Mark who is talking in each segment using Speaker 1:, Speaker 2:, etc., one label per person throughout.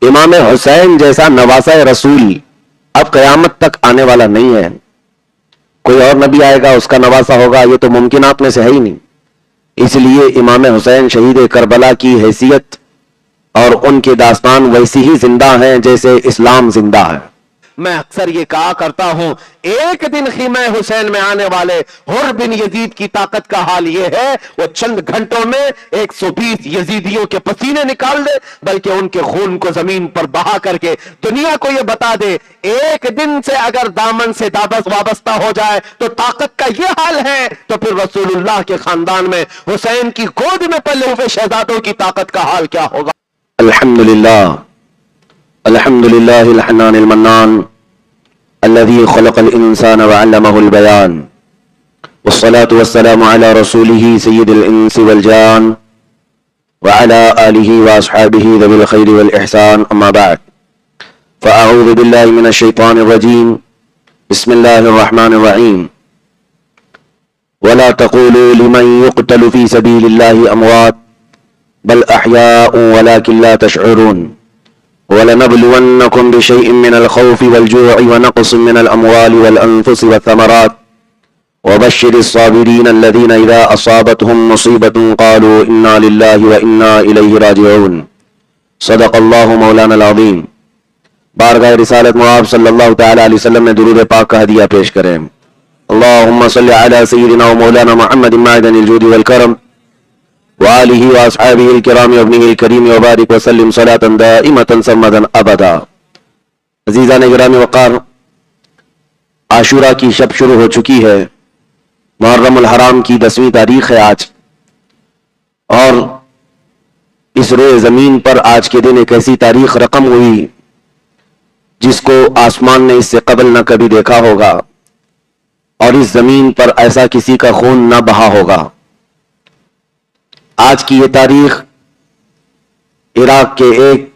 Speaker 1: امام حسین جیسا نواسہ رسول اب قیامت تک آنے والا نہیں ہے. کوئی اور نبی آئے گا اس کا نواسہ ہوگا، یہ تو ممکنات میں سے ہے ہی نہیں. اس لیے امام حسین شہید کربلا کی حیثیت اور ان کی داستان ویسی ہی زندہ ہیں جیسے اسلام زندہ ہے. میں اکثر یہ کہا کرتا ہوں، ایک دن خیمہ حسین میں آنے والے حر بن یزید کی طاقت کا حال یہ ہے وہ چند گھنٹوں میں 120 یزیدیوں کے پسینے نکال دے، بلکہ ان کے خون کو زمین پر بہا کر کے دنیا کو یہ بتا دے ایک دن سے اگر دامن سے دابس وابستہ ہو جائے تو طاقت کا یہ حال ہے، تو پھر رسول اللہ کے خاندان میں حسین کی گود میں پلے ہوئے شہزادوں کی طاقت کا حال کیا ہوگا. الحمدللہ الحنان المنان الذي خلق الإنسان وعلمه البيان والصلاة والسلام على رسوله سيد الإنس والجان وعلى آله وأصحابه ذوي الخير والإحسان. أما بعد فأعوذ بالله من الشيطان الرجيم. بسم الله الرحمن الرحيم. ولا تقولوا لمن يقتل في سبيل الله أموات بل أحياء ولكن لا تشعرون. وَلَنَبْلُوَنَّكُمْ بِشَيْءٍ مِّنَ الْخَوْفِ وَالْجُوعِ وَنَقْصٍ مِّنَ الْأَمْوَالِ وَالْأَنفُسِ وَالثَّمَرَاتِ وَبَشِّرِ الصَّابِرِينَ الَّذِينَ إِذَا أَصَابَتْهُمْ مُصِيبَةٌ قَالُوا إِنَّا لِلَّهِ وَإِنَّا إِلَيْهِ رَاجِعُونَ. صدق اللہ مولانا العظیم. بارگاہ رسالت معاب صلی اللہ تعالی علیہ وسلم میں درود پاک کا ہدیہ پیش کریں. اللہم صلی علی سیدنا و مولانا محمد معدن الجود والکرم وآلہ واصحابہ الکرام وابنہ الکریم وبارک وسلم صلاة دائمة سرمدا ابدا. عزیزان گرامی وقار، عاشورہ کی شب شروع ہو چکی ہے. محرم الحرام کی 10ویں تاریخ ہے آج، اور اس روئے زمین پر آج کے دن ایک ایسی تاریخ رقم ہوئی جس کو آسمان نے اس سے قبل نہ کبھی دیکھا ہوگا، اور اس زمین پر ایسا کسی کا خون نہ بہا ہوگا. آج کی یہ تاریخ عراق کے ایک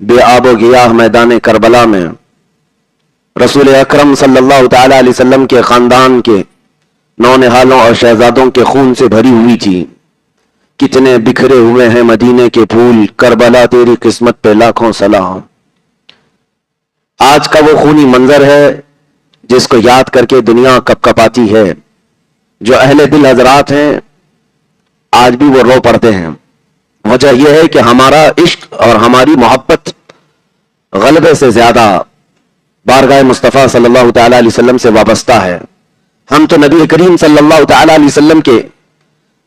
Speaker 1: بے آب و گیاہ میدان کربلا میں رسول اکرم صلی اللہ تعالی علیہ وسلم کے خاندان کے نونہالوں اور شہزادوں کے خون سے بھری ہوئی تھی. کتنے بکھرے ہوئے ہیں مدینے کے پھول، کربلا تیری قسمت پہ لاکھوں سلام. آج کا وہ خونی منظر ہے جس کو یاد کر کے دنیا کپ کپاتی ہے. جو اہل دل حضرات ہیں آج بھی وہ رو پڑتے ہیں. وجہ یہ ہے کہ ہمارا عشق اور ہماری محبت غلبے سے زیادہ بارگاہ مصطفیٰ صلی اللہ تعالی علیہ وسلم سے وابستہ ہے. ہم تو نبی کریم صلی اللہ تعالی علیہ وسلم کے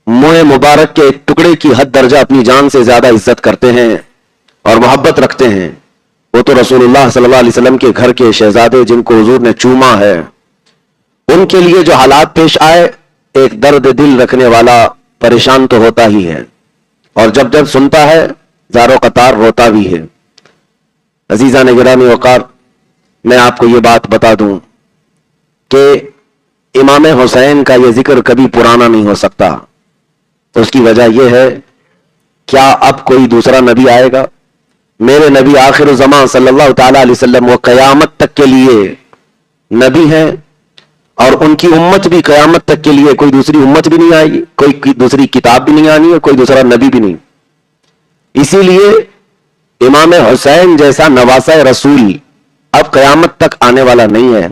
Speaker 1: منہ مبارک کے ٹکڑے کی حد درجہ اپنی جان سے زیادہ عزت کرتے ہیں اور محبت رکھتے ہیں. وہ تو رسول اللہ صلی اللہ علیہ وسلم کے گھر کے شہزادے جن کو حضور نے چوما ہے، ان کے لیے جو حالات پیش آئے، ایک درد دل رکھنے والا پریشان تو ہوتا ہی ہے، اور جب جب سنتا ہے زارو قطار روتا بھی ہے. عزیزان گرامی وقار، میں آپ کو یہ بات بتا دوں کہ امام حسین کا یہ ذکر کبھی پرانا نہیں ہو سکتا. اس کی وجہ یہ ہے، کیا اب کوئی دوسرا نبی آئے گا؟ میرے نبی آخر الزمان صلی اللہ تعالی علیہ وسلم وہ قیامت تک کے لیے نبی ہیں، اور ان کی امت بھی قیامت تک کے لیے، کوئی دوسری امت بھی نہیں آئے گی، کوئی دوسری کتاب بھی نہیں آنی ہے، کوئی دوسرا نبی بھی نہیں. اسی لیے امام حسین جیسا نواسہ رسول اب قیامت تک آنے والا نہیں ہے.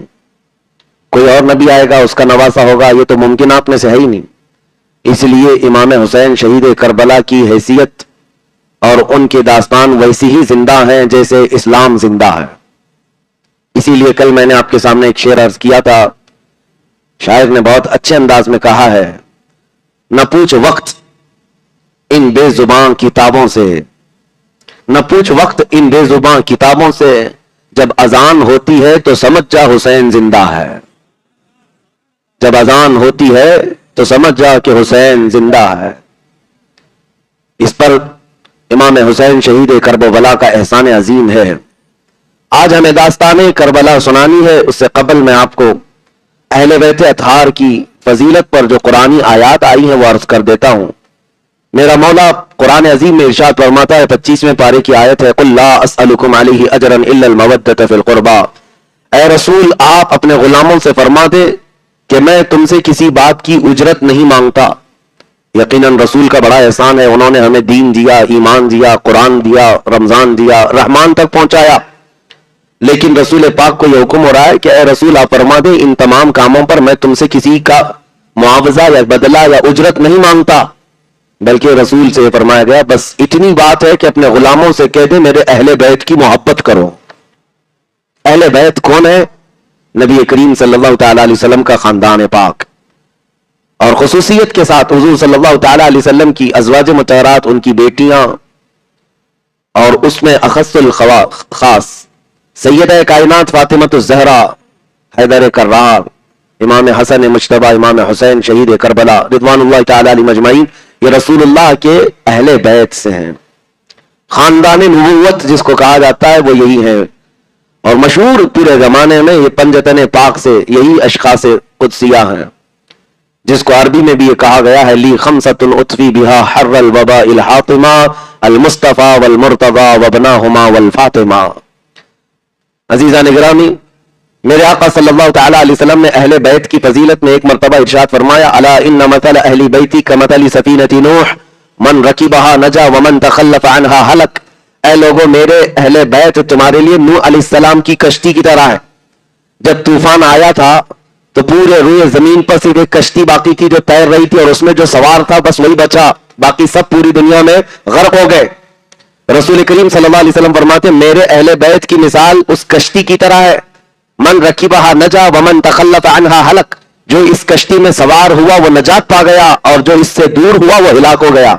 Speaker 1: کوئی اور نبی آئے گا اس کا نواسہ ہوگا، یہ تو ممکنات میں سے ہے ہی نہیں. اس لیے امام حسین شہید کربلا کی حیثیت اور ان کی داستان ویسی ہی زندہ ہیں جیسے اسلام زندہ ہے. اسی لیے کل میں نے آپ کے سامنے ایک شعر عرض کیا تھا. شاعر نے بہت اچھے انداز میں کہا ہے، نہ پوچھ وقت ان بے زباں کتابوں سے، نہ پوچھ وقت ان بے زباں کتابوں سے، جب اذان ہوتی ہے تو سمجھ جا حسین زندہ ہے. جب اذان ہوتی ہے تو سمجھ جا کہ حسین زندہ ہے. اس پر امام حسین شہید کربلا کا احسان عظیم ہے. آج ہمیں داستان کربلا سنانی ہے. اس سے قبل میں آپ کو اہل بیت اطہار کی فضیلت پر جو قرآنی آیات آئی ہیں وہ عرض کر دیتا ہوں. میرا مولا قرآن عظیم میں ارشاد فرماتا ہے، 25ویں پارے کی آیت ہے، قل لا اسألکم علیہ اجرا الا المودۃ فی القربى. اے رسول، آپ اپنے غلاموں سے فرما دے کہ میں تم سے کسی بات کی اجرت نہیں مانگتا یقیناً رسول کا بڑا احسان ہے، انہوں نے ہمیں دین دیا، ایمان دیا، قرآن دیا، رمضان دیا، رحمان تک پہنچایا. لیکن رسول پاک کو یہ حکم ہو رہا ہے کہ اے رسول آپ فرما دیں ان تمام کاموں پر میں تم سے کسی کا معاوضہ یا بدلہ یا اجرت نہیں مانگتا، بلکہ رسول سے فرمایا گیا بس اتنی بات ہے کہ اپنے غلاموں سے کہہ دیں میرے اہل بیت کی محبت کرو. اہل بیت کون ہے؟ نبی کریم صلی اللہ تعالی علیہ وسلم کا خاندان پاک، اور خصوصیت کے ساتھ حضور صلی اللہ تعالی علیہ وسلم کی ازواج مطہرات، ان کی بیٹیاں، اور اس میں اخص الخاص سیدہ کائنات فاطمۃ الزہرا، حیدر کرار، امام حسن مجتبی، امام حسین شہید کربلا رضوان اللہ تعالی علیہ مجمعین، یہ رسول اللہ کے اہل بیت سے ہیں. خاندان نبوت جس کو کہا جاتا ہے وہ یہی ہے، اور مشہور پورے زمانے میں یہ پنجتن پاک سے یہی اشخاص قدسیہ ہیں، جس کو عربی میں بھی یہ کہا گیا ہے لی خمسۃ اطفی بہا حر الوباء الحاطمہ المصطفیٰ والمرتضی وابناہما والفاطمہ. عزیزان گرامی، میرے آقا صلی اللہ تعالی علیہ وسلم نے اہل بیت کی فضیلت میں ایک مرتبہ ارشاد فرمایا الا ان مثل اہل بیتی کمثل سفینۃ نوح من رکبها نجا ومن تخلف عنها ہلک. اے لوگوں میرے اہل بیت تمہارے لیے نوح علیہ السلام کی کشتی کی طرح ہے. جب طوفان آیا تھا تو پورے روئے زمین پر صرف ایک کشتی باقی تھی جو تیر رہی تھی، اور اس میں جو سوار تھا بس وہی بچا، باقی سب پوری دنیا میں غرق ہو گئے. رسول کریم صلی اللہ علیہ وسلم فرماتے ہیں میرے اہل بیت کی مثال اس کشتی کی طرح ہے، من رکبہا نجا ومن تخلف عنہا ہلک، جو اس کشتی میں سوار ہوا وہ نجات پا گیا، اور جو اس سے دور ہوا وہ ہلاک ہو گیا.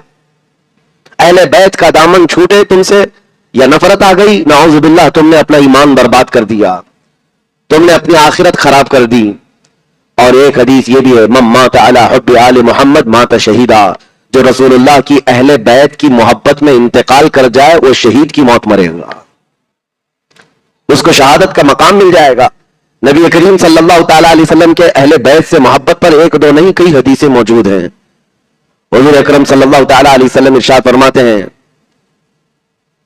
Speaker 1: اہل بیت کا دامن چھوٹے تم سے یا نفرت آ گئی، نعوذ باللہ تم نے اپنا ایمان برباد کر دیا، تم نے اپنی آخرت خراب کر دی. اور ایک حدیث یہ بھی ہے من مات علی حب آل محمد مات شہیدا، جو رسول اللہ کی اہل بیت کی محبت میں انتقال کر جائے وہ شہید کی موت مرے گا، اس کو شہادت کا مقام مل جائے گا. نبی کریم صلی اللہ تعالی علیہ وسلم کے اہل بیت سے محبت پر ایک دو نہیں کئی حدیثیں موجود ہیں. حضور اکرم صلی اللہ تعالی علیہ وسلم ارشاد فرماتے ہیں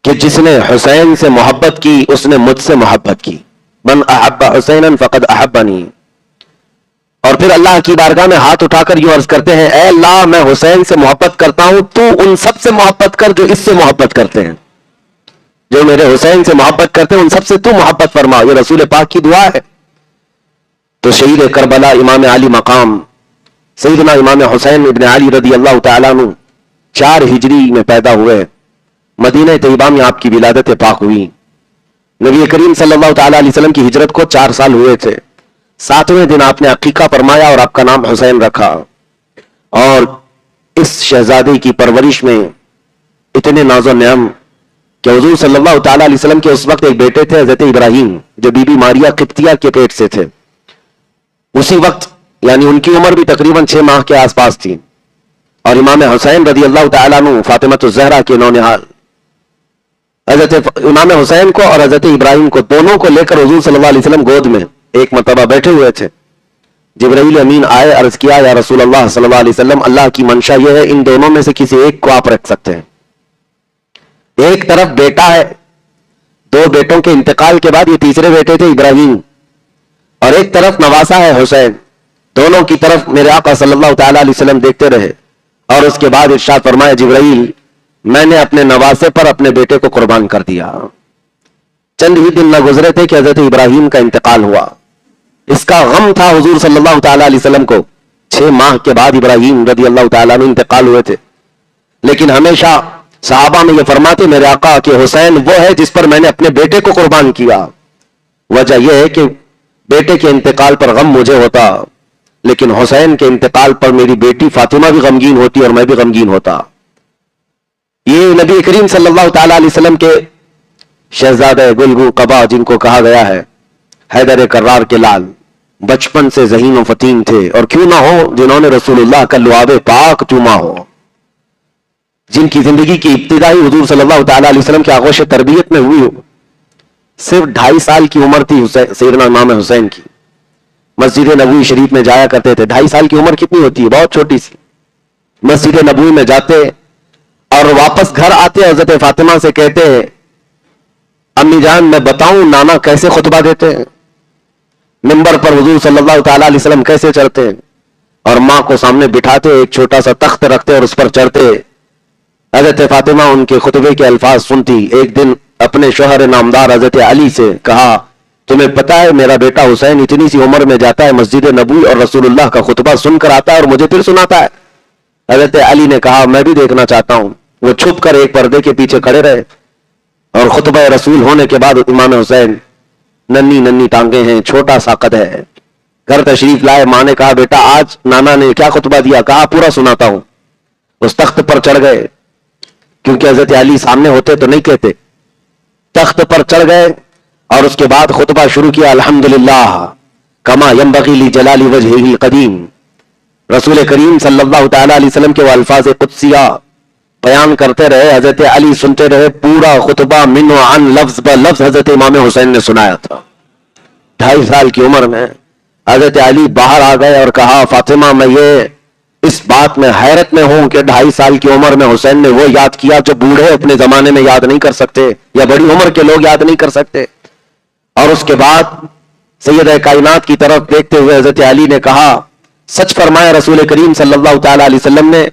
Speaker 1: کہ جس نے حسین سے محبت کی اس نے مجھ سے محبت کی، من احب حسینا فقد احبنی. اور پھر اللہ کی بارگاہ میں ہاتھ اٹھا کر یوں عرض کرتے ہیں اے اللہ میں حسین سے محبت کرتا ہوں، تو ان سب سے محبت کر جو اس سے محبت کرتے ہیں، جو میرے حسین سے محبت کرتے ہیں ان سب سے تو محبت فرما. یہ رسول پاک کی دعا ہے. تو شہید کربلا امام علی مقام سیدنا امام حسین ابن علی رضی اللہ تعالیٰ عنہ 4 ہجری میں پیدا ہوئے، مدینہ طیبہ میں آپ کی ولادت پاک ہوئی. نبی کریم صلی اللہ تعالیٰ علیہ وسلم کی ہجرت کو 4 سال ہوئے تھے. 7ویں دن آپ نے عقیقہ فرمایا اور آپ کا نام حسین رکھا. اور اس شہزادے کی پرورش میں اتنے ناز و نعم کہ حضور صلی اللہ تعالیٰ علیہ وسلم کے اس وقت ایک بیٹے تھے حضرت ابراہیم جو بی بی ماریا قبطیہ کے پیٹ سے تھے. اسی وقت یعنی ان کی عمر بھی تقریباً 6 ماہ کے آس پاس تھی. اور امام حسین رضی اللہ تعالیٰ عنہ فاطمۃ الزہرا کے نونہال حضرت امام حسین کو اور حضرت ابراہیم کو دونوں کو لے کر حضور صلی اللہ علیہ وسلم گود میں ایک مرتبہ بیٹھے ہوئے تھے. جبرائیل امین آئے، عرض کیا یا رسول اللہ صلی اللہ علیہ وسلم اللہ کی منشا یہ ہے ان دونوں میں سے کسی ایک کو آپ رکھ سکتے ہیں. ایک طرف بیٹا ہے، 2 بیٹوں کے انتقال کے بعد یہ تیسرے بیٹے تھے ابراہیم، اور ایک طرف نواسا ہے حسین. دونوں کی طرف میرے آقا صلی اللہ تعالی علیہ وسلم دیکھتے رہے اور اس کے بعد ارشاد فرمایا جبرائیل میں نے اپنے نواسے پر اپنے بیٹے کو قربان کر دیا. چند ہی دن نہ گزرے تھے کہ حضرت ابراہیم کا انتقال ہوا. اس کا غم تھا حضور صلی اللہ تعالی علیہ وسلم کو. 6 ماہ کے بعد ابراہیم رضی اللہ تعالیٰ عنہ انتقال ہوئے تھے. لیکن ہمیشہ صحابہ میں یہ فرماتے میرے آقا کہ حسین وہ ہے جس پر میں نے اپنے بیٹے کو قربان کیا. وجہ یہ ہے کہ بیٹے کے انتقال پر غم مجھے ہوتا، لیکن حسین کے انتقال پر میری بیٹی فاطمہ بھی غمگین ہوتی اور میں بھی غمگین ہوتا. یہ نبی کریم صلی اللہ تعالی علیہ وسلم کے شہزادہ گلگو قبا جن کو کہا گیا ہے حیدر کرار کے لال، بچپن سے ذہین و فتین تھے، اور کیوں نہ ہو جنہوں نے رسول اللہ کا لعاب پاک چوما ہو، جن کی زندگی کی ابتدائی حضور صلی اللہ تعالی علیہ وسلم کے آغوش تربیت میں ہوئی ہو. صرف 2.5 سال کی عمر تھی سیدنا امام حسین کی. مسجد نبوی شریف میں جایا کرتے تھے. 2.5 سال کی عمر کتنی ہوتی ہے؟ بہت چھوٹی سی. مسجد نبوی میں جاتے اور واپس گھر آتے حضرت فاطمہ سے کہتے امی جان میں بتاؤں نانا کیسے خطبہ دیتے ہیں، منبر پر حضور صلی اللہ تعالی علیہ وسلم کیسے چلتے ہیں. اور ماں کو سامنے بٹھاتے, ایک چھوٹا سا تخت رکھتے اور اس پر چڑھتے. حضرت فاطمہ ان کے خطبے کے الفاظ سنتی. ایک دن اپنے شوہر نامدار حضرت علی سے کہا, تمہیں پتا ہے میرا بیٹا حسین اتنی سی عمر میں جاتا ہے مسجد نبوی اور رسول اللہ کا خطبہ سن کر آتا ہے اور مجھے پھر سناتا ہے. حضرت علی نے کہا, میں بھی دیکھنا چاہتا ہوں. وہ چھپ کر ایک پردے کے پیچھے کھڑے رہے اور خطبہ رسول ہونے کے بعد امام حسین, ننھی ننھی ٹانگیں ہیں, چھوٹا سا قد ہے, گھر تشریف لائے. ماں نے کہا, بیٹا آج نانا نے کیا خطبہ دیا؟ کہا, پورا سناتا ہوں. اس تخت پر چڑھ گئے, کیونکہ حضرت علی سامنے ہوتے تو نہیں کہتے. تخت پر چڑھ گئے اور اس کے بعد خطبہ شروع کیا. الحمدللہ کما ینبغی لجلال وجہہ القدیم. رسول کریم صلی اللہ تعالی علیہ وسلم کے وہ الفاظ قدسیہ بیان کرتے رہے, حضرت علی سنتے رہے. پورا خطبہ من و عن لفظ بلفظ حضرت امام حسین نے سنایا تھا. 2.5 سال کی عمر میں حضرت علی باہر آ گئے اور کہا, فاطمہ میں یہ اس بات میں حیرت میں ہوں کہ 2.5 سال کی عمر میں حسین نے وہ یاد کیا جو بوڑھے اپنے زمانے میں یاد نہیں کر سکتے یا بڑی عمر کے لوگ یاد نہیں کر سکتے. اور اس کے بعد سیدہ کائنات کی طرف دیکھتے ہوئے حضرت علی نے کہا, سچ فرمایا رسول کریم صلی اللہ تعالی علیہ وسلم نے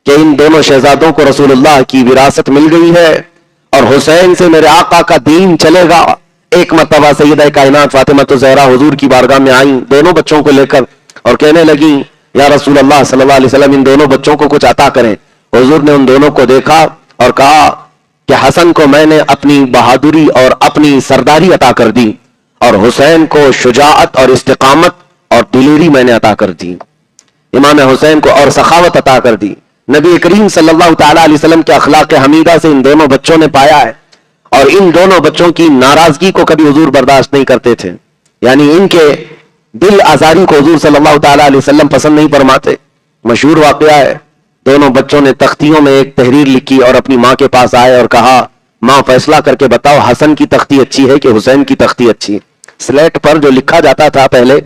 Speaker 1: کہ ان دونوں شہزادوں کو رسول اللہ کی وراثت مل گئی ہے اور حسین سے میرے آقا کا دین چلے گا. ایک مرتبہ سیدہ کائنات فاطمہ الزہرا حضور کی بارگاہ میں آئیں دونوں بچوں کو لے کر اور کہنے لگیں, یا رسول اللہ صلی اللہ علیہ وسلم ان دونوں بچوں کو کچھ عطا کریں. حضور نے ان دونوں کو دیکھا اور کہا کہ حسن کو میں نے اپنی بہادری اور اپنی سرداری عطا کر دی اور حسین کو شجاعت اور استقامت اور دلیری میں نے عطا کر دی. امام حسین کو اور سخاوت عطا کر دی. نبی کریم صلی اللہ تعالی علیہ وسلم کے اخلاق حمیدہ سے ان دونوں بچوں نے پایا ہے اور ان دونوں بچوں کی ناراضگی کو کبھی حضور برداشت نہیں کرتے تھے. یعنی ان کے دل آزاری کو حضور صلی اللہ تعالی علیہ وسلم پسند نہیں فرماتے. مشہور واقعہ ہے, دونوں بچوں نے تختیوں میں ایک تحریر لکھی اور اپنی ماں کے پاس آئے اور کہا, ماں فیصلہ کر کے بتاؤ حسن کی تختی اچھی ہے کہ حسین کی تختی اچھی. سلیٹ پر جو لکھا جاتا تھا پہلے,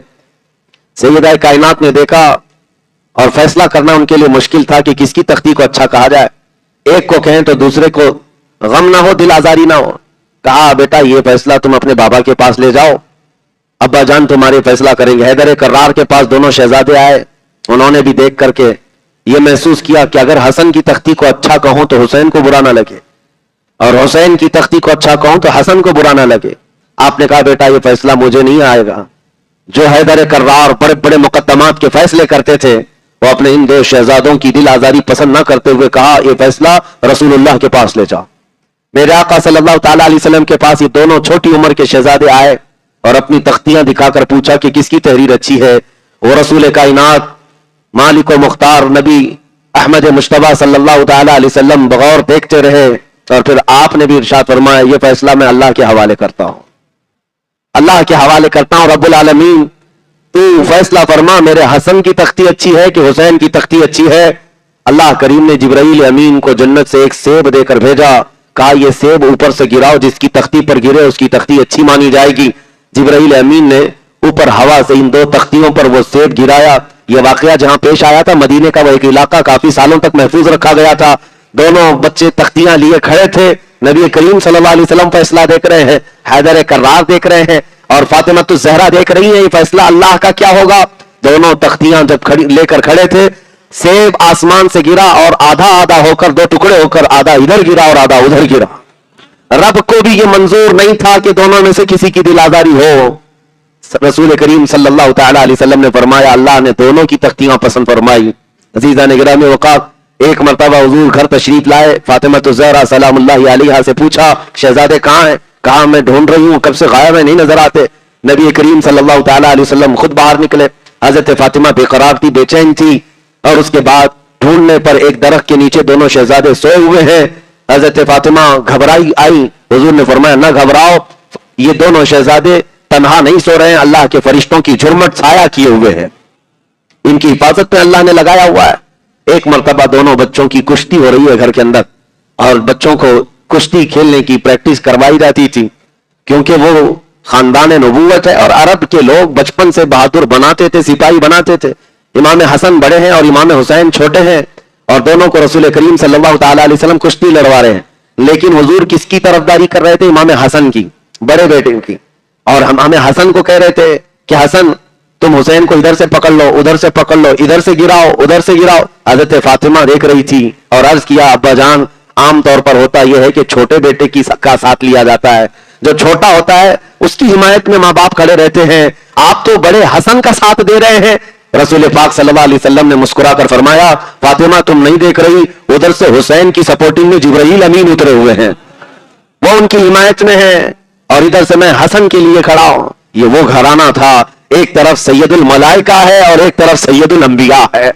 Speaker 1: سیدہ کائنات نے دیکھا اور فیصلہ کرنا ان کے لیے مشکل تھا کہ کس کی تختی کو اچھا کہا جائے. ایک کو کہیں تو دوسرے کو غم نہ ہو, دل آزاری نہ ہو. کہا, بیٹا یہ فیصلہ تم اپنے بابا کے پاس لے جاؤ, ابا جان تمہارے فیصلہ کریں گے. حیدر کرار کے پاس دونوں شہزادے آئے. انہوں نے بھی دیکھ کر کے یہ محسوس کیا کہ اگر حسن کی تختی کو اچھا کہوں تو حسین کو برا نہ لگے اور حسین کی تختی کو اچھا کہوں تو حسن کو برا نہ لگے. آپ نے کہا, بیٹا یہ فیصلہ مجھے نہیں آئے گا. جو حیدر کرار بڑے بڑے مقدمات کے فیصلے کرتے تھے وہ اپنے ان دو شہزادوں کی دل آزاری پسند نہ کرتے ہوئے کہا, یہ فیصلہ رسول اللہ کے پاس لے جاؤ. میرے آقا صلی اللہ تعالی علیہ وسلم کے پاس یہ دونوں چھوٹی عمر کے شہزادے آئے اور اپنی تختیاں دکھا کر پوچھا کہ کس کی تحریر اچھی ہے. وہ رسول کائنات مالک و مختار نبی احمد مجتبیٰ صلی اللہ تعالی علیہ وسلم بغور دیکھتے رہے اور پھر آپ نے بھی ارشاد فرمایا, یہ فیصلہ میں اللہ کے حوالے کرتا ہوں, اللہ کے حوالے کرتا ہوں. رب العالمین تو فیصلہ فرما, میرے حسن کی تختی اچھی ہے کہ حسین کی تختی اچھی ہے. اللہ کریم نے جبرائیل امین کو جنت سے ایک سیب دے کر بھیجا. کہا, یہ سیب اوپر سے گراؤ, جس کی تختی پر گرے اس کی تختی اچھی مانی جائے گی. جبرائیل امین نے اوپر ہوا سے ان دو تختیوں پر وہ سیب گرایا. یہ واقعہ جہاں پیش آیا تھا مدینے کا وہ ایک علاقہ کافی سالوں تک محفوظ رکھا گیا تھا. دونوں بچے تختیاں لیے کھڑے تھے. نبی کریم صلی اللہ علیہ وسلم فیصلہ دیکھ رہے ہیں, حیدر کرار دیکھ رہے ہیں اور فاطمہ الزہرا دیکھ رہی ہیں یہ فیصلہ اللہ کا کیا ہوگا. دونوں تختیاں جب لے کر کھڑے تھے, سیب آسمان سے گرا اور آدھا آدھا ہو کر دو ٹکڑے ہو کر آدھا ادھر گرا اور آدھا ادھر گرا. رب کو بھی یہ منظور نہیں تھا کہ دونوں میں سے کسی کی دل آزاری ہو. رسول کریم صلی اللہ تعالی علیہ وسلم نے فرمایا, اللہ نے دونوں کی تختیاں پسند فرمائی. عزیزان گرامی اوقات, ایک مرتبہ حضور گھر تشریف لائے. فاطمہ الزہرا سلام اللہ علیہا سے پوچھا, شہزادے کہاں ہیں؟ کہا, میں ڈھونڈ رہی ہوں, کب سے غائب ہیں, نہیں نظر آتے. نبی کریم صلی اللہ تعالی علیہ وسلم خود باہر نکلے. حضرت فاطمہ بے قرار تھی, بے چین تھی اور اس کے بعد ڈھونڈنے پر ایک درخت کے نیچے دونوں شہزادے سوئے ہوئے ہیں. حضرت فاطمہ گھبرائی آئی. حضور نے فرمایا, نہ گھبراؤ, یہ دونوں شہزادے تنہا نہیں سو رہے ہیں, اللہ کے فرشتوں کی جھرمٹ سایہ کیے ہوئے ہیں, ان کی حفاظت میں اللہ نے لگایا ہوا ہے. ایک مرتبہ دونوں بچوں کی کشتی ہو رہی ہے گھر کے اندر اور بچوں کو کشتی کھیلنے کی پریکٹس کروائی جاتی تھی کیونکہ وہ خاندان نبوت ہے اور عرب کے لوگ بچپن سے بہادر بناتے تھے, سپاہی بناتے تھے. امام حسن بڑے ہیں اور امام حسین چھوٹے ہیں اور دونوں کو رسول کریم صلی اللہ تعالی علیہ وسلم کشتی لڑوا رہے ہیں. لیکن حضور کس کی طرفداری کر رہے تھے؟ امام حسن کی, بڑے بیٹے کی. اور ہم حسن کو کہہ رہے تھے کہ حسن تم حسین کو ادھر سے پکڑ لو, ادھر سے پکڑ لو, ادھر سے گراؤ, ادھر سے گراؤ. حضرت فاطمہ دیکھ رہی تھی اور عرض کیا, ابا جان عام طور پر ہوتا یہ ہے کہ چھوٹے بیٹے کا ساتھ لیا جاتا ہے, جو چھوٹا ہوتا ہے اس کی حمایت میں ماں باپ کھڑے رہتے ہیں, آپ تو بڑے حسن کا ساتھ دے رہے ہیں. رسول پاک صلی اللہ علیہ وسلم نے مسکرا کر فرمایا, فاطمہ تم نہیں دیکھ رہی, ادھر سے حسین کی سپورٹنگ میں جبرائیل امین اترے ہوئے ہیں, وہ ان کی حمایت میں ہے, اور ادھر سے میں حسن کے لیے کھڑا ہوں. یہ وہ گھرانہ تھا, ایک طرف سید الملائکہ ہے اور ایک طرف سید الانبیاء ہے.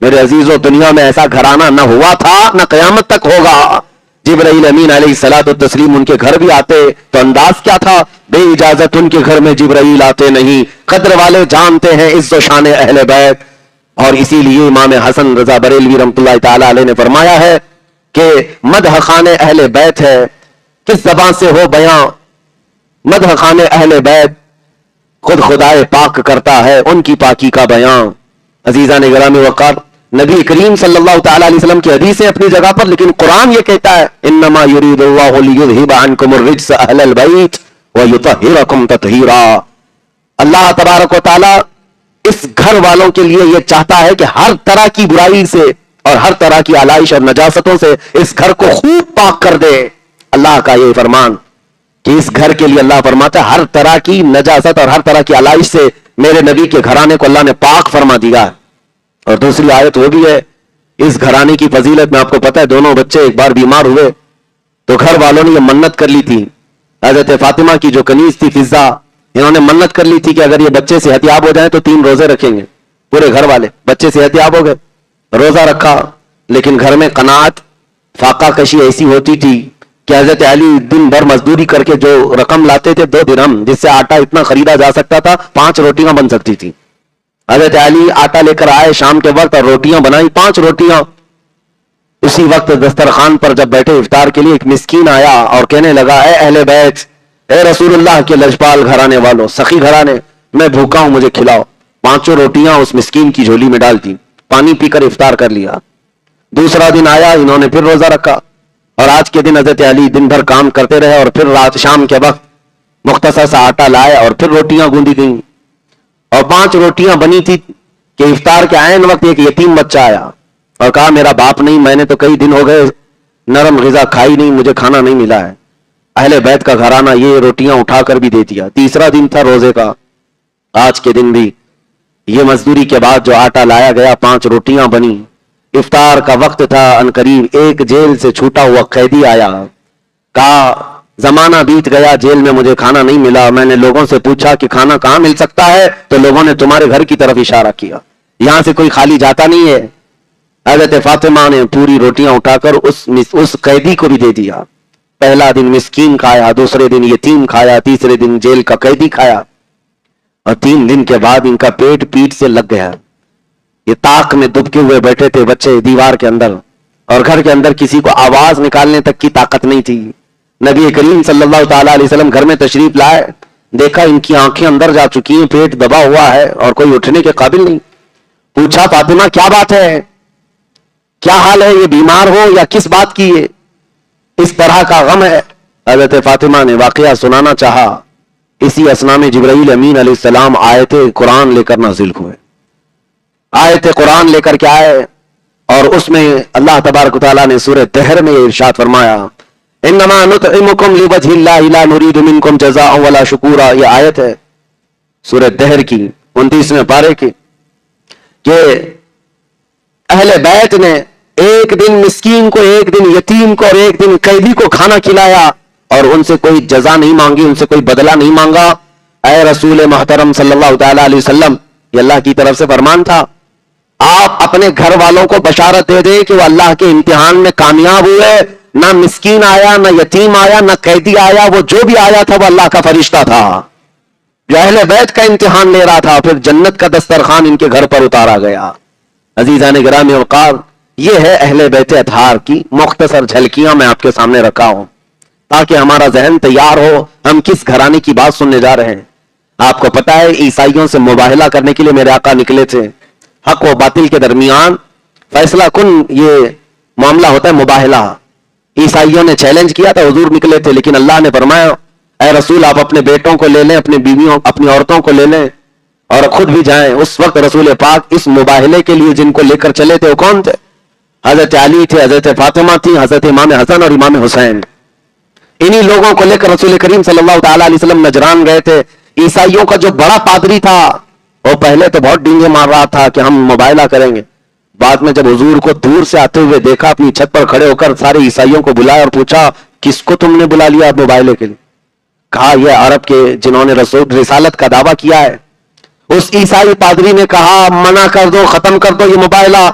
Speaker 1: میرے عزیزوں, دنیا میں ایسا گھرانہ نہ ہوا تھا نہ قیامت تک ہوگا. جبرائیل امین علیہ الصلوۃ والتسلیم ان کے گھر بھی آتے تو انداز کیا تھا, بے اجازت ان کے گھر میں جبرائیل آتے نہیں. قدر والے جانتے ہیں عز و شان اہل بیت, اور اسی لیے امام حسن رضا بریلوی رحمۃ اللہ تعالی علیہ نے فرمایا ہے کہ مدح خان اہل بیت ہے, کس زبان سے ہو بیاں, مدح خان اہل بیت خود خدائے پاک کرتا ہے ان کی پاکی کا بیان. عزیزان گرامی وقار, نبی کریم صلی اللہ تعالی علیہ وسلم کی حدیث ہے اپنی جگہ پر, لیکن قرآن یہ کہتا ہے انما یرید اللہ لیذھب عنکم الرجس اہل البیت ویطہرکم تطہیرا. اللہ تبارک و تعالی اس گھر والوں کے لیے یہ چاہتا ہے کہ ہر طرح کی برائی سے اور ہر طرح کی آلائش اور نجاستوں سے اس گھر کو خوب پاک کر دے. اللہ کا یہ فرمان کہ اس گھر کے لیے اللہ فرماتا ہے ہر طرح کی نجاست اور ہر طرح کی آلائش سے میرے نبی کے گھرانے کو اللہ نے پاک فرما دیا ہے. اور دوسری آیت وہ بھی ہے, اس گھرانے کی فضیلت میں آپ کو پتا ہے, دونوں بچے ایک بار بیمار ہوئے تو گھر والوں نے یہ منت کر لی تھی. حضرت فاطمہ کی جو کنیز تھی فضہ, انہوں نے منت کر لی تھی کہ اگر یہ بچے صحت یاب ہو جائیں تو 3 روزے رکھیں گے. پورے گھر والے, بچے صحت یاب ہو گئے, روزہ رکھا, لیکن گھر میں قناعت فاقہ کشی ایسی ہوتی تھی کہ حضرت علی دن بھر مزدوری کر کے جو رقم لاتے تھے 2 درہم, جس سے آٹا اتنا خریدا جا سکتا تھا 5 روٹیاں بن سکتی تھی. حضرت علی آٹا لے کر آئے شام کے وقت اور روٹیاں بنائی 5 روٹیاں. اسی وقت دسترخوان پر جب بیٹھے افطار کے لیے ایک مسکین آیا اور کہنے لگا, اے اہل بیت, اے رسول اللہ کے لجپال گھرانے والوں, سخی گھرانے, میں بھوکا ہوں, مجھے کھلاؤ. 5 روٹیاں اس مسکین کی جھولی میں ڈال دی, پانی پی کر افطار کر لیا. دوسرا دن آیا, انہوں نے پھر روزہ رکھا, اور آج کے دن حضرت علی دن بھر کام کرتے رہے اور پھر رات شام کے وقت مختصر سا آٹا لائے اور پھر روٹیاں گوندی گئیں, اور 5 روٹیاں بنی تھی کہ افطار کے عین وقت ایک یتیم بچہ آیا اور کہا میرا باپ نہیں, میں نے تو کئی دن ہو گئے نرم غذا کھائی نہیں, مجھے کھانا نہیں ملا ہے. اہل بیت کا گھرانہ یہ روٹیاں اٹھا کر بھی دے دیا. تیسرا دن تھا روزے کا, آج کے دن بھی یہ مزدوری کے بعد جو آٹا لایا گیا 5 روٹیاں بنی. افطار کا وقت تھا, عنقریب ایک جیل سے چھوٹا ہوا قیدی آیا, کہا زمانہ بیت گیا, جیل میں مجھے کھانا نہیں ملا, میں نے لوگوں سے پوچھا کہ کھانا کہاں مل سکتا ہے, تو لوگوں نے تمہارے گھر کی طرف اشارہ کیا, یہاں سے کوئی خالی جاتا نہیں ہے. حضرت فاطمہ نے پوری روٹیاں اٹھا کر اس قیدی کو بھی دے دیا. پہلا دن مسکین کھایا, دوسرے دن یتیم کھایا, تیسرے دن جیل کا قیدی کھایا, اور 3 دن کے بعد ان کا پیٹ سے لگ گیا. یہ تاک میں دبکے ہوئے بیٹھے تھے بچے دیوار کے اندر, اور گھر کے اندر کسی کو آواز نکالنے تک کی طاقت نہیں تھی. نبی کریم صلی اللہ تعالی علیہ وسلم گھر میں تشریف لائے, دیکھا ان کی آنکھیں اندر جا چکی ہیں, پیٹ دبا ہوا ہے اور کوئی اٹھنے کے قابل نہیں. پوچھا فاطمہ کیا بات ہے, کیا حال ہے, یہ بیمار ہو یا کس بات کی ہے, اس طرح کا غم ہے. حضرت فاطمہ نے واقعہ سنانا چاہا. اسی اسنا میں جبرائیل امین علیہ السلام آیت قرآن لے کر نازل ہوئے. آیت قرآن لے کر کے آئے, اور اس میں اللہ تبارک و تعالیٰ نے سورہ دہر میں ارشاد فرمایا, انما نطعمکم لوجہ اللہ لا نرید منکم جزاء ولا شکورا. یہ آیت ہے سورہ دہر کی 29ویں پارے کی, کہ اہل بیت نے ایک دن مسکین کو, ایک دن یتیم کو اور ایک دن قیدی کو کھانا کھلایا, اور ان سے کوئی جزا نہیں مانگی, ان سے کوئی بدلہ نہیں مانگا. اے رسول محترم صلی اللہ تعالی علیہ وسلم, یہ اللہ کی طرف سے فرمان تھا, آپ اپنے گھر والوں کو بشارت دے دیں کہ وہ اللہ کے امتحان میں کامیاب ہوئے. نہ مسکین آیا, نہ یتیم آیا, نہ قیدی آیا, وہ جو بھی آیا تھا وہ اللہ کا فرشتہ تھا جو اہل بیت کا امتحان لے رہا تھا. پھر جنت کا دسترخوان ان کے گھر پر اتارا گیا. عزیزان گرامی وقار, یہ ہے اہل بیت اطہار کی مختصر جھلکیاں میں آپ کے سامنے رکھا ہوں, تاکہ ہمارا ذہن تیار ہو ہم کس گھرانے کی بات سننے جا رہے ہیں. آپ کو پتا ہے عیسائیوں سے مباہلہ کرنے کے لیے میرے آقا نکلے تھے. حق و باطل کے درمیان فیصلہ کن یہ معاملہ ہوتا ہے مباہلہ. عیسائیوں نے چیلنج کیا تھا, حضور نکلے تھے, لیکن اللہ نے فرمایا اے رسول آپ اپنے بیٹوں کو لے لیں, اپنی بیویوں, اپنی عورتوں کو لے لیں, اور خود بھی جائیں. اس وقت رسول پاک اس مباہلے کے لیے جن کو لے کر چلے تھے وہ کون تھے؟ حضرت علی تھے, حضرت فاطمہ تھی, حضرت امام حسن اور امام حسین. انہی لوگوں کو لے کر رسول کریم صلی اللہ تعالی علیہ وسلم نجران گئے تھے. عیسائیوں کا جو بڑا پادری تھا وہ پہلے تو بہت ڈینگے مار رہا تھا کہ ہم مباہلہ کریں گے. بعد میں جب حضور کو دور سے آتے ہوئے دیکھا, اپنی چھت پر کھڑے ہو کر سارے عیسائیوں کو بلایا اور پوچھا کس کو تم نے بلا لیا آپ مباہلے کے لیے؟ کہا یہ عرب کے جنہوں نے رسالت کا دعویٰ کیا ہے. اس عیسائی پادری نے کہا منع کر دو, ختم کر دو یہ مباہلہ.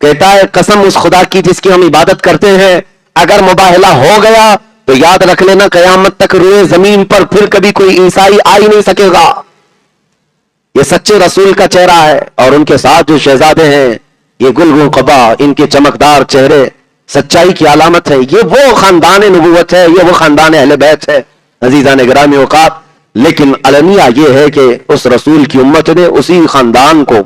Speaker 1: کہتا ہے قسم اس خدا کی جس کی ہم عبادت کرتے ہیں, اگر مباہلہ ہو گیا تو یاد رکھ لینا قیامت تک روئے زمین پر پھر کبھی کوئی عیسائی آ ہی نہیں سکے گا. یہ سچے رسول کا چہرہ ہے. اور ان کے ساتھ جو شہزادے ہیں یہ گل قبا, ان کے چمکدار چہرے سچائی کی علامت ہے. یہ وہ خاندان نبوت ہے, یہ وہ خاندان اہل بیت ہے. عزیزان گرامی اوقات, لیکن المیہ یہ ہے کہ اس رسول کی امت نے اسی خاندان کو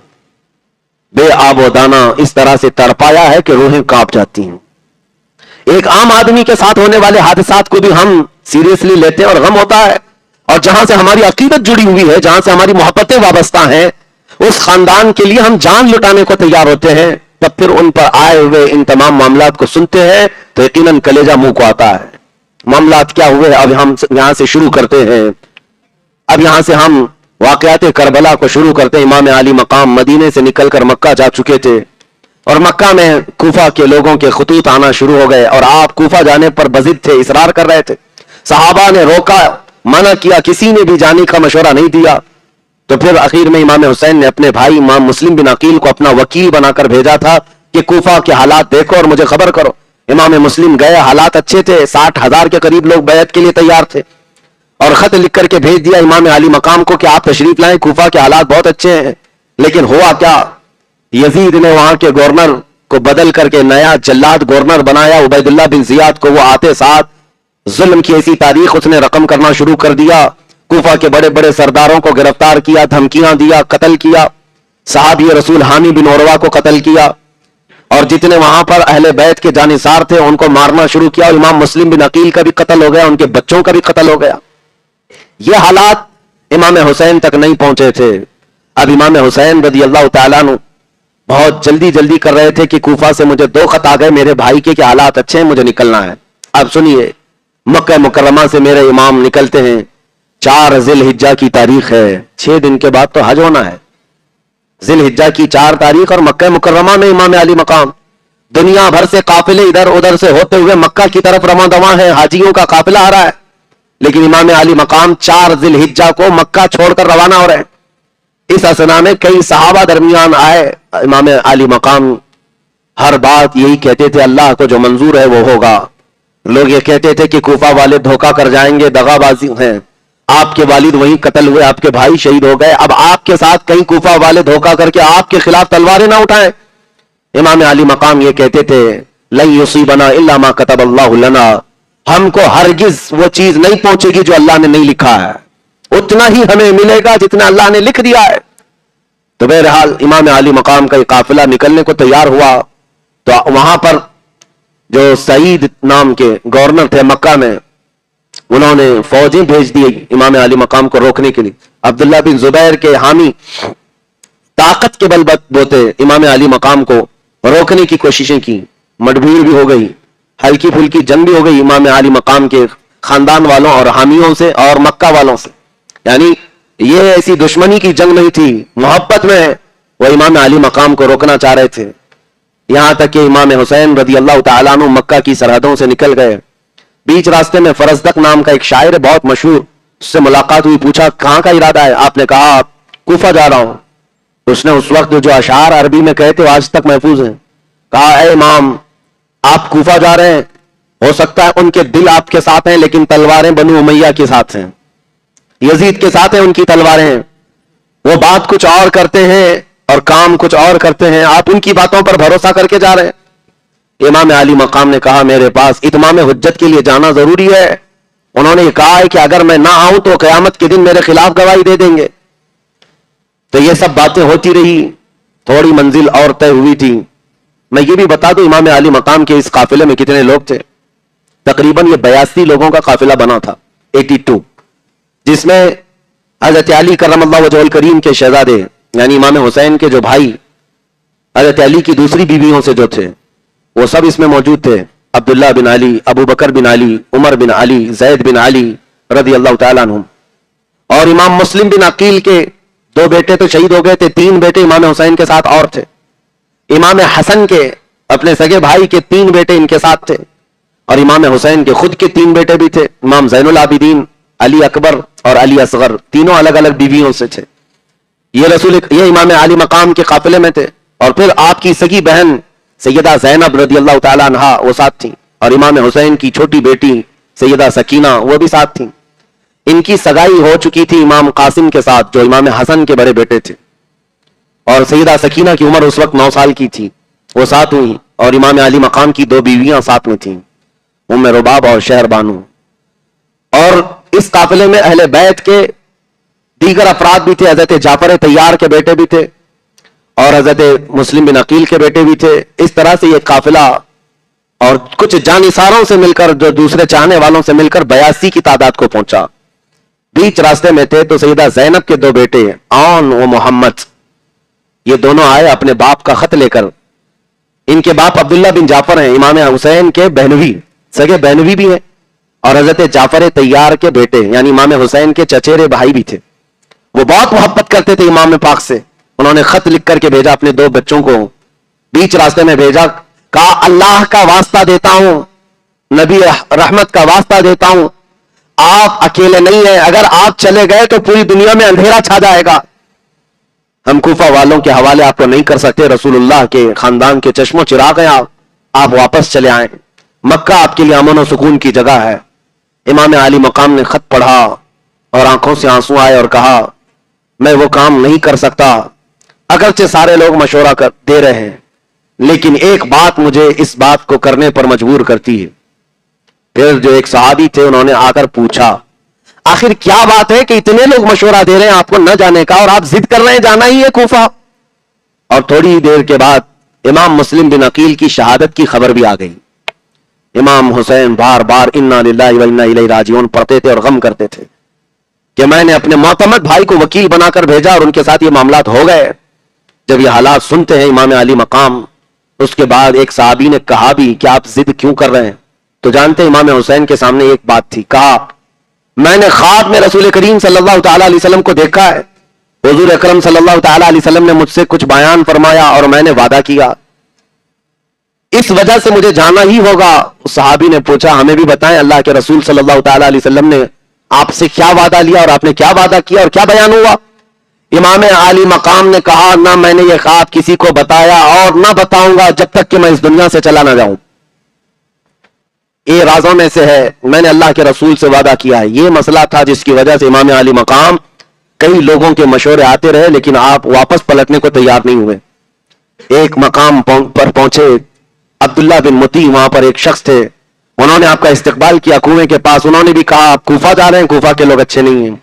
Speaker 1: بے آب و دانہ اس طرح سے تڑپایا ہے کہ روحیں کانپ جاتی ہیں. ایک عام آدمی کے ساتھ ہونے والے حادثات کو بھی ہم سیریسلی لیتے ہیں اور غم ہوتا ہے, اور جہاں سے ہماری عقیدت جڑی ہوئی ہے, جہاں سے ہماری محبتیں وابستہ ہیں, اس خاندان کے لیے ہم جان لٹانے کو تیار ہوتے ہیں. تب پھر ان پر آئے ہوئے ان تمام معاملات کو سنتے ہیں تو یقیناً کلیجہ منہ کو آتا ہے. معاملات کیا ہوئے اب ہم یہاں سے شروع کرتے ہیں. اب یہاں سے ہم واقعات کربلا کو شروع کرتے ہیں. امام علی مقام مدینے سے نکل کر مکہ جا چکے تھے اور مکہ میں کوفہ کے لوگوں کے خطوط آنا شروع ہو گئے, اور آپ کوفہ جانے پر بضد تھے, اصرار کر رہے تھے. صحابہ نے روکا, منع کیا, کسی نے بھی جانے کا مشورہ نہیں دیا. تو پھر اخیر میں امام حسین نے اپنے بھائی امام مسلم بن عقیل کو اپنا وکیل بنا کر بھیجا تھا کہ کوفہ کے حالات دیکھو اور مجھے خبر کرو. امام مسلم گئے, حالات اچھے تھے, 60,000 کے قریب لوگ بیعت کے لیے تیار تھے, اور خط لکھ کر کے بھیج دیا امام علی مقام کو کہ آپ تشریف لائیں, کوفہ کے حالات بہت اچھے ہیں. لیکن ہوا کیا, یزید نے وہاں کے گورنر کو بدل کر کے نیا جلاد گورنر بنایا. عبید اللہ بن زیاد کو وہ آتے ساتھ ظلم کی ایسی تاریخ اس نے رقم کرنا شروع کر دیا. کوفہ کے بڑے بڑے سرداروں کو گرفتار کیا, دھمکیاں دیا, قتل کیا. صحابی رسول حامی بن عروہ کو قتل کیا, اور جتنے وہاں پر اہل بیت کے جانثار تھے ان کو مارنا شروع کیا. اور امام مسلم بن عقیل کا بھی قتل ہو گیا, ان کے بچوں کا بھی قتل ہو گیا. یہ حالات امام حسین تک نہیں پہنچے تھے. اب امام حسین رضی اللہ تعالیٰ عنہ بہت جلدی کر رہے تھے کہ کوفہ سے مجھے 2 خط آ گئے میرے بھائی کے کہ حالات اچھے ہیں, مجھے نکلنا ہے. اب سنیے, مکہ مکرمہ سے میرے امام نکلتے ہیں, 4 ذی الحجہ کی تاریخ ہے, 6 دن کے بعد تو حج ہونا ہے. ذی الحجہ کی 4 تاریخ اور مکہ مکرمہ میں امام علی مقام. دنیا بھر سے قافلے ادھر ادھر سے ہوتے ہوئے مکہ کی طرف رواں دواں ہیں, حاجیوں کا قافلہ آ رہا ہے. لیکن امام علی مقام 4 ذی الحجہ کو مکہ چھوڑ کر روانہ ہو رہے ہیں. اس اسنا میں کئی صحابہ درمیان آئے. امام علی مقام ہر بات یہی کہتے تھے اللہ کو جو منظور ہے وہ ہوگا. لوگ یہ کہتے تھے کہ کوفہ والے دھوکہ کر جائیں گے, دغا بازی ہیں. آپ کے والد وہیں قتل ہوئے, آپ کے بھائی شہید ہو گئے. اب آپ کے ساتھ کئی کوفہ والے دھوکہ کر کے آپ کے خلاف تلواریں نہ اٹھائیں. امام علی مقام یہ کہتے تھے لن یصیبنا الا ما کتب اللہ لنا, ہم کو ہرگز وہ چیز نہیں پہنچے گی جو اللہ نے نہیں لکھا ہے, اتنا ہی ہمیں ملے گا جتنا اللہ نے لکھ دیا ہے. تو بہرحال امام علی مقام کا یہ قافلہ نکلنے کو تیار ہوا. تو وہاں پر جو سعید نام کے گورنر تھے مکہ میں, انہوں نے فوجیں بھیج دی امام علی مقام کو روکنے کے لیے. عبداللہ بن زبیر کے حامی طاقت کے بل بوتے امام علی مقام کو روکنے کی کوششیں کی, مڈبھیر بھی ہو گئی, ہلکی پھلکی جنگ بھی ہو گئی امام علی مقام کے خاندان والوں اور حامیوں سے اور مکہ والوں سے. یعنی یہ ایسی دشمنی کی جنگ نہیں تھی, محبت میں وہ امام علی مقام کو روکنا چاہ رہے تھے. یہاں تک کہ امام حسین رضی اللہ تعالیٰ عنہ مکہ کی سرحدوں سے نکل گئے. بیچ راستے میں فرزدق نام کا ایک شاعر بہت مشہور, اس سے ملاقات ہوئی, پوچھا کہاں کا ارادہ ہے؟ آپ نے کہا کوفہ جا رہا ہوں. اس نے اس وقت جو اشعار عربی میں کہے تھے آج تک محفوظ ہیں. کہا اے امام آپ کوفہ جا رہے ہیں, ہو سکتا ہے ان کے دل آپ کے ساتھ ہیں لیکن تلواریں بنو امیہ کے ساتھ ہیں, یزید کے ساتھ ہیں ان کی تلواریں ہیں. وہ بات کچھ اور کرتے ہیں اور کام کچھ اور کرتے ہیں, آپ ان کی باتوں پر بھروسہ کر کے جا رہے ہیں. امام علی مقام نے کہا میرے پاس اتمام حجت کے لیے جانا ضروری ہے. انہوں نے کہا ہے کہ اگر میں نہ آؤں تو قیامت کے دن میرے خلاف گواہی دے دیں گے. تو یہ سب باتیں ہوتی رہی, تھوڑی منزل اور طے ہوئی تھی. میں یہ بھی بتا دوں امام علی مقام کے اس قافلے میں کتنے لوگ تھے. تقریباً یہ 82 لوگوں کا قافلہ بنا تھا, 82, جس میں حضرت علی کرم اللہ وجہہ کریم کے شہزادے یعنی امام حسین کے جو بھائی حضرت علی کی دوسری بیویوں سے جو تھے وہ سب اس میں موجود تھے. عبداللہ بن علی، ابو بکر بن علی، عمر بن علی، زید بن علی رضی اللہ تعالیٰ عنہم. اور امام مسلم بن عقیل کے 2 بیٹے تو شہید ہو گئے تھے، 3 بیٹے امام حسین کے ساتھ اور تھے. امام حسن کے اپنے سگے بھائی کے 3 بیٹے ان کے ساتھ تھے. اور امام حسین کے خود کے 3 بیٹے بھی تھے، امام زین العابدین، علی اکبر اور علی اصغر، تینوں الگ الگ بیویوں سے تھے. یہ امام علی مقام کے قافلے میں تھے. اور پھر آپ کی سگی بہن سیدہ زینب رضی اللہ تعالیٰ عنہا وہ ساتھ تھیں. اور امام حسین کی چھوٹی بیٹی سیدہ سکینہ وہ بھی ساتھ تھیں. ان کی سگائی ہو چکی تھی امام قاسم کے ساتھ جو امام حسن کے بڑے بیٹے تھے. اور سیدہ سکینہ کی عمر اس وقت 9 سال کی تھی، وہ ساتھ ہوئی. اور امام علی مقام کی 2 بیویاں ساتھ میں تھیں، ام رباب اور شہر بانو. اور اس قافلے میں اہل بیت کے دیگر افراد بھی تھے. حضرت جعفر طیار کے بیٹے بھی تھے اور حضرت مسلم بن عقیل کے بیٹے بھی تھے. اس طرح سے یہ قافلہ اور کچھ جانثاروں سے مل کر، جو دوسرے چاہنے والوں سے مل کر 82 کی تعداد کو پہنچا. بیچ راستے میں تھے تو سیدہ زینب کے 2 بیٹے آن و محمد، یہ دونوں آئے اپنے باپ کا خط لے کر. ان کے باپ عبداللہ بن جعفر ہیں، امام حسین کے بہنوی، سگے بہنوی بھی ہیں. اور حضرت جعفر طیار کے بیٹے یعنی امام حسین کے چچیرے بھائی بھی تھے. وہ بہت محبت کرتے تھے امام پاک سے. انہوں نے خط لکھ کر کے بھیجا اپنے 2 بچوں کو، بیچ راستے میں بھیجا، کہا اللہ کا واسطہ دیتا ہوں، نبی رحمت کا واسطہ دیتا ہوں، آپ اکیلے نہیں ہیں، اگر آپ چلے گئے تو پوری دنیا میں اندھیرا چھا جائے گا. ہم کوفہ والوں کے حوالے آپ کو نہیں کر سکتے، رسول اللہ کے خاندان کے چشم و چراغ ہیں آپ واپس چلے آئیں. مکہ آپ کے لیے امن و سکون کی جگہ ہے. امام علی مقام نے خط پڑھا اور آنکھوں سے آنسو آئے اور کہا میں وہ کام نہیں کر سکتا، اگرچہ سارے لوگ مشورہ دے رہے ہیں، لیکن ایک بات مجھے اس بات کو کرنے پر مجبور کرتی ہے. پھر جو ایک صحابی تھے انہوں نے آ کر پوچھا آخر کیا بات ہے کہ اتنے لوگ مشورہ دے رہے ہیں آپ کو نہ جانے کا اور آپ ضد کر رہے ہیں جانا ہی ہے کوفہ. اور تھوڑی دیر کے بعد امام مسلم بن عقیل کی شہادت کی خبر بھی آ گئی. امام حسین بار بار انا للہ و انا الیہ راجعون پڑھتے تھے اور غم کرتے تھے کہ میں نے اپنے معتمد بھائی کو وکیل بنا کر بھیجا اور ان کے ساتھ یہ معاملات ہو گئے. جب یہ حالات سنتے ہیں امام علی مقام، اس کے بعد ایک صحابی نے کہا بھی کہ آپ ضد کیوں کر رہے ہیں؟ تو جانتے ہیں امام حسین کے سامنے ایک بات تھی. کہا میں نے خواب میں رسول کریم صلی اللہ تعالیٰ علیہ وسلم کو دیکھا ہے، حضور اکرم صلی اللہ تعالیٰ علیہ وسلم نے مجھ سے کچھ بیان فرمایا اور میں نے وعدہ کیا، اس وجہ سے مجھے جانا ہی ہوگا. اس صحابی نے پوچھا ہمیں بھی بتائیں اللہ کے رسول صلی اللہ تعالیٰ علیہ وسلم نے آپ سے کیا وعدہ لیا اور آپ نے کیا وعدہ کیا اور کیا بیان ہوا؟ امام علی مقام نے کہا نہ میں نے یہ خواب کسی کو بتایا اور نہ بتاؤں گا جب تک کہ میں اس دنیا سے چلا نہ جاؤں. یہ رازوں میں سے ہے، میں نے اللہ کے رسول سے وعدہ کیا ہے. یہ مسئلہ تھا جس کی وجہ سے امام علی مقام کئی لوگوں کے مشورے آتے رہے لیکن آپ واپس پلٹنے کو تیار نہیں ہوئے. ایک مقام پر پہنچے، عبداللہ بن متی وہاں پر ایک شخص تھے، انہوں نے آپ کا استقبال کیا کنویں کے پاس. انہوں نے بھی کہا آپ کوفہ جا رہے ہیں، کوفہ کے لوگ اچھے نہیں ہیں.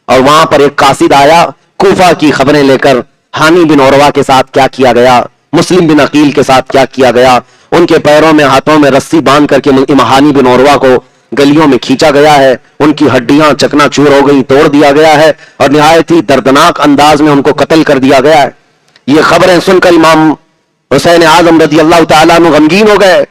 Speaker 1: اور وہاں پر ایک قاصد آیا کوفہ کی خبریں لے کر، ہانی بن عروہ کے ساتھ کیا کیا گیا، مسلم بن عقیل کے ساتھ کیا کیا گیا، ان کے پیروں میں ہاتھوں میں رسی باندھ کر کے ہانی بن عروہ کو گلیوں میں کھینچا گیا ہے، ان کی ہڈیاں چکنا چور ہو گئی، توڑ دیا گیا ہے اور نہایت ہی دردناک انداز میں ان کو قتل کر دیا گیا ہے. یہ خبریں سن کر امام حسین اعظم رضی اللہ تعالیٰ عنہ غمگین ہو گئے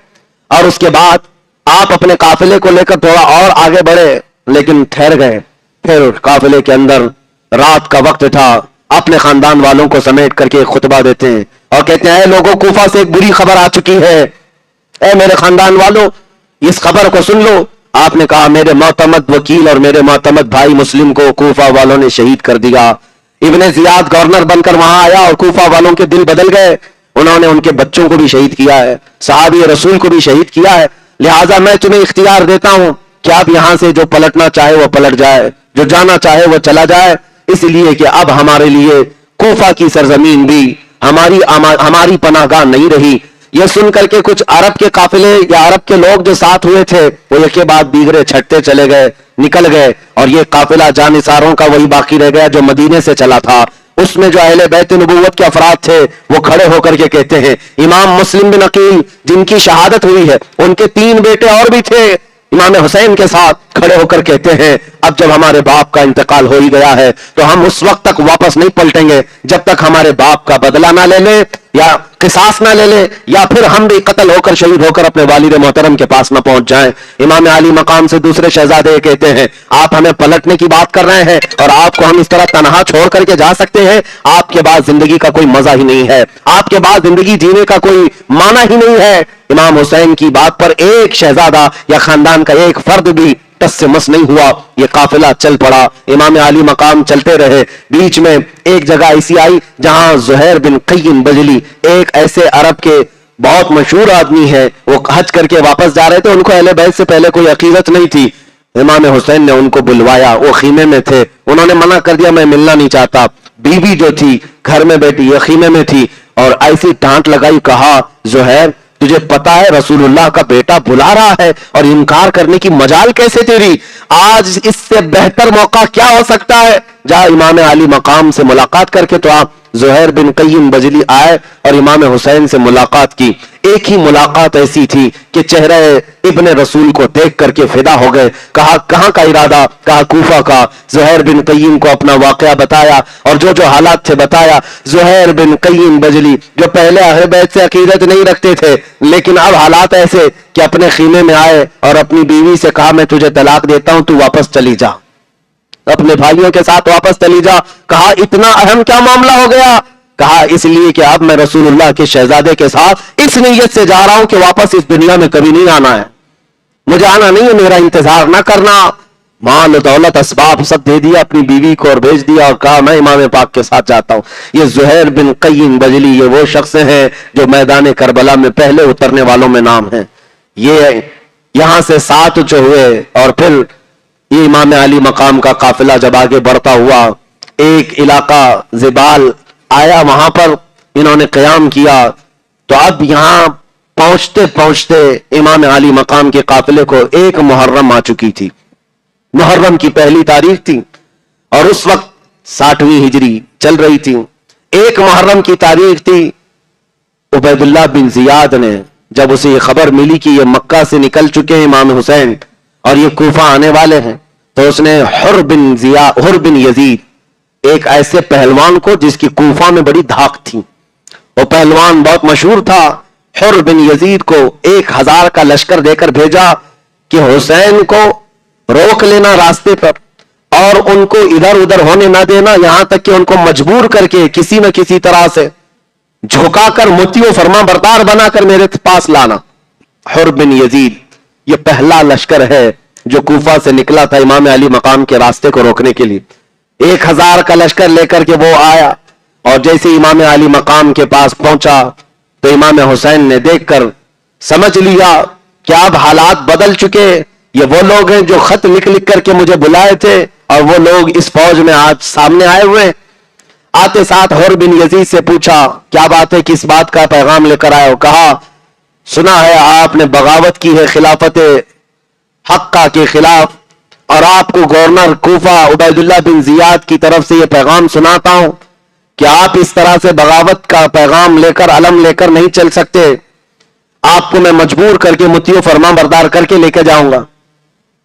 Speaker 1: اور اس کے بعد آپ اپنے قافلے کو لے کر تھوڑا اور آگے بڑھے لیکن ٹھہر گئے. پھر قافلے کے اندر رات کا وقت تھا، اپنے خاندان والوں کو سمیٹ کر کے خطبہ دیتے ہیں اور کہتے ہیں اے لوگوں کوفہ سے ایک بری خبر آ چکی ہے، اے میرے خاندان والوں اس خبر کو سن لو. آپ نے کہا میرے معتمد وکیل اور میرے معتمد بھائی مسلم کو کوفہ والوں نے شہید کر دیا. ابن زیاد گورنر بن کر وہاں آیا اور کوفہ والوں کے دل بدل گئے، انہوں نے ان کے بچوں کو بھی شہید کیا ہے، صحابی رسول کو بھی شہید کیا ہے. لہٰذا میں تمہیں اختیار دیتا ہوں کہ آپ یہاں سے جو پلٹنا چاہے وہ پلٹ جائے، جو جانا چاہے وہ چلا جائے، اس لیے کہ اب ہمارے لیے کوفہ کی سرزمین بھی ہماری پناہ گاہ نہیں رہی. یہ سن کر کے کچھ عرب کے قافلے یا عرب کے لوگ جو ساتھ ہوئے تھے وہ ایک کے بعد دیگرے چھٹتے چلے گئے، نکل گئے اور یہ قافلہ جانثاروں کا وہی باقی رہ گیا جو مدینے سے چلا تھا. اس میں جو اہل بیت نبوت کے افراد تھے وہ کھڑے ہو کر کے کہتے ہیں امام مسلم بن عقیل جن کی شہادت ہوئی ہے ان کے 3 بیٹے اور بھی تھے امام حسین کے ساتھ، کھڑے ہو کر کہتے ہیں اب جب ہمارے باپ کا انتقال ہو ہی گیا ہے تو ہم اس وقت تک واپس نہیں پلٹیں گے جب تک ہمارے باپ کا بدلہ نہ لے لیں یا قصاص نہ لے لیں یا پھر ہم بھی قتل ہو کر شہید ہو کر اپنے والد محترم کے پاس نہ پہنچ جائیں۔ امام علی مقام سے دوسرے شہزادے کہتے ہیں آپ ہمیں پلٹنے کی بات کر رہے ہیں اور آپ کو ہم اس طرح تنہا چھوڑ کر کے جا سکتے ہیں؟ آپ کے بعد زندگی کا کوئی مزہ ہی نہیں ہے، آپ کے بعد زندگی جینے کا کوئی معنی ہی نہیں ہے۔ امام حسین کی بات پر ایک شہزادہ یا خاندان کا ایک فرد بھی ٹس سے مس نہیں ہوا، یہ قافلہ چل پڑا۔ امام علی مقام چلتے رہے، بیچ میں ایک جگہ ایسی آئی جہاں زہیر بن قیم بجلی ایک ایسے عرب کے بہت مشہور آدمی ہے، وہ حج کر کے واپس جا رہے تھے، ان کو اہل بیت سے پہلے کوئی عقیدت نہیں تھی۔ امام حسین نے ان کو بلوایا، وہ خیمے میں تھے، انہوں نے منع کر دیا میں ملنا نہیں چاہتا۔ بیوی جو تھی گھر میں بیٹھی یہ خیمے میں تھی اور ایسی ڈانٹ لگائی، کہا زہیر تجھے پتا ہے رسول اللہ کا بیٹا بلا رہا ہے اور انکار کرنے کی مجال کیسے تیری؟ آج اس سے بہتر موقع کیا ہو سکتا ہے؟ جا امام علی مقام سے ملاقات کر کے تو آپ زہیر بن قیم بجلی آئے اور امام حسین سے ملاقات کی۔ ایک ہی ملاقات ایسی تھی کہ چہرہ ابن رسول کو دیکھ کر کے فدا ہو گئے۔ کہا کہاں کا ارادہ؟ کہا کوفہ کا۔ زہیر بن قیم کو اپنا واقعہ بتایا اور جو جو حالات تھے بتایا۔ زہیر بن قیم بجلی جو پہلے اہل بیت سے عقیدت نہیں رکھتے تھے لیکن اب حالات ایسے کہ اپنے خیمے میں آئے اور اپنی بیوی سے کہا میں تجھے طلاق دیتا ہوں، تو واپس چلی جا، اپنے بھائیوں کے ساتھ واپس چلی جا۔ کہا اتنا اہم کیا معاملہ ہو گیا؟ کہا اس لیے کہ اب میں رسول اللہ کے شہزادے کے ساتھ اس نیت سے جا رہا ہوں کہ واپس اس دنیا میں کبھی نہیں آنا ہے، مجھے آنا نہیں ہے، میرا انتظار نہ کرنا۔ مال و دولت اسباب سب دے دیا اپنی بیوی کو اور بھیج دیا اور کہا میں امام پاک کے ساتھ جاتا ہوں۔ یہ زہیر بن قیم بجلی یہ وہ شخص ہیں جو میدان کربلا میں پہلے اترنے والوں میں نام ہیں۔ یہ یہاں سے 7 جو ہوئے اور پھر یہ امام علی مقام کا قافلہ جب آگے بڑھتا ہوا ایک علاقہ زبال آیا، وہاں پر انہوں نے قیام کیا۔ تو اب یہاں پہنچتے پہنچتے امام علی مقام کے قافلے کو ایک محرم آ چکی تھی، محرم کی پہلی تاریخ تھی اور اس وقت 60ویں ہجری چل رہی تھی۔ ایک محرم کی تاریخ تھی، عبید اللہ بن زیاد نے جب اسے یہ خبر ملی کہ یہ مکہ سے نکل چکے ہیں امام حسین اور یہ کوفہ آنے والے ہیں، تو اس نے حر بن یزید ایک ایسے پہلوان کو جس کی کوفہ میں بڑی دھاک تھی، وہ پہلوان بہت مشہور تھا، حر بن یزید کو 1000 کا لشکر دے کر بھیجا کہ حسین کو روک لینا راستے پر اور ان کو ادھر ادھر ہونے نہ دینا، یہاں تک کہ ان کو مجبور کر کے کسی نہ کسی طرح سے جھکا کر مطیع و فرما بردار بنا کر میرے پاس لانا۔ حر بن یزید یہ پہلا لشکر ہے جو کوفہ سے نکلا تھا امام علی مقام کے راستے کو روکنے کے لیے۔ 1000 کا لشکر لے کر کے وہ آیا اور جیسے امام علی مقام کے پاس پہنچا تو امام حسین نے دیکھ کر سمجھ لیا کہ اب حالات بدل چکے، یہ وہ لوگ ہیں جو خط لکھ لکھ کر کے مجھے بلائے تھے اور وہ لوگ اس فوج میں آج سامنے آئے ہوئے۔ آتے ساتھ حر بن یزید سے پوچھا کیا بات ہے، کس بات کا پیغام لے کر آئے ہو؟ کہا سنا ہے آپ نے بغاوت کی ہے خلافت حقہ کے خلاف اور آپ کو گورنر کوفہ عبید اللہ بن زیاد کی طرف سے یہ پیغام سناتا ہوں کہ آپ اس طرح سے بغاوت کا پیغام لے کر علم لے کر نہیں چل سکتے، آپ کو میں مجبور کر کے مطیع و فرما بردار کر کے لے کے جاؤں گا۔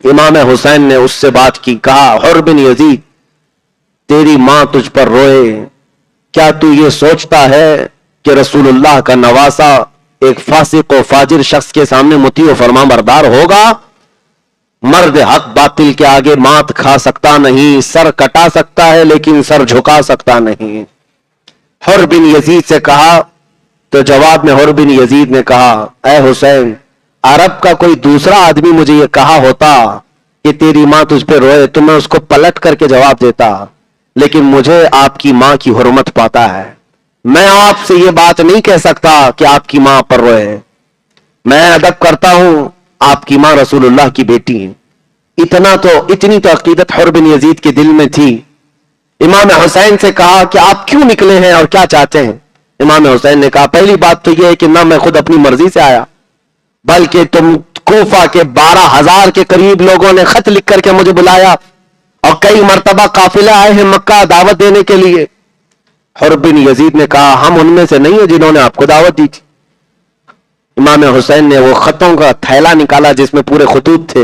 Speaker 1: امام حسین نے اس سے بات کی، کہا حر بن یزید تیری ماں تجھ پر روئے، کیا تو یہ سوچتا ہے کہ رسول اللہ کا نواسا ایک فاسق و فاجر شخص کے سامنے مطیع و فرما بردار ہوگا؟ مرد حق باطل کے آگے مات کھا سکتا نہیں، سر کٹا سکتا ہے لیکن سر جھکا سکتا نہیں۔ حر بن یزید سے کہا تو جواب میں حر بن یزید نے کہا اے حسین، عرب کا کوئی دوسرا آدمی مجھے یہ کہا ہوتا کہ تیری ماں تجھ پہ روئے تو میں اس کو پلٹ کر کے جواب دیتا، لیکن مجھے آپ کی ماں کی حرمت پاتا ہے، میں آپ سے یہ بات نہیں کہہ سکتا کہ آپ کی ماں پر روئے، میں ادب کرتا ہوں، آپ کی ماں رسول اللہ کی بیٹی ہے۔ اتنی تو عقیدت حر بن یزید کے دل میں تھی۔ امام حسین سے کہا کہ آپ کیوں نکلے ہیں اور کیا چاہتے ہیں؟ امام حسین نے کہا پہلی بات تو یہ ہے کہ نہ میں خود اپنی مرضی سے آیا، بلکہ تم کوفہ کے 12,000 کے قریب لوگوں نے خط لکھ کر کے مجھے بلایا اور کئی مرتبہ قافلے آئے ہیں مکہ دعوت دینے کے لیے۔ حر بن یزید نے کہا ہم ان میں سے نہیں ہیں جنہوں نے آپ کو دعوت دی تھی۔ امام حسین نے وہ خطوں کا تھیلا نکالا جس میں پورے خطوط تھے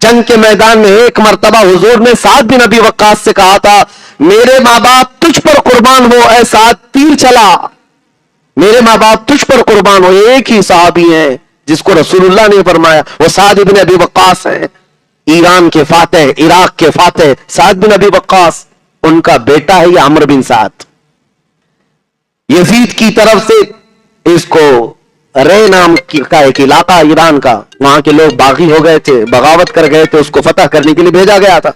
Speaker 1: جنگ کے میدان میں ایک مرتبہ حضور نے سعد بن ابی وقاص سے کہا تھا میرے ماں باپ تجھ پر قربان ہو اے سعد، تیر چلا، میرے ماں باپ تجھ پر قربان ہو. ایک ہی صحابی ہیں جس کو رسول اللہ نے فرمایا، وہ سعد بن ابی وقاص ہیں، ایران کے فاتح، عراق کے فاتح سعد بن ابی وقاص. ان کا بیٹا ہے یہ عمرو بن سعد. یزید کی طرف سے اس کو رے نام کا ایک علاقہ ایران کا، وہاں کے لوگ باغی ہو گئے تھے، بغاوت کر گئے تھے، اس کو فتح کرنے کے لیے بھیجا گیا تھا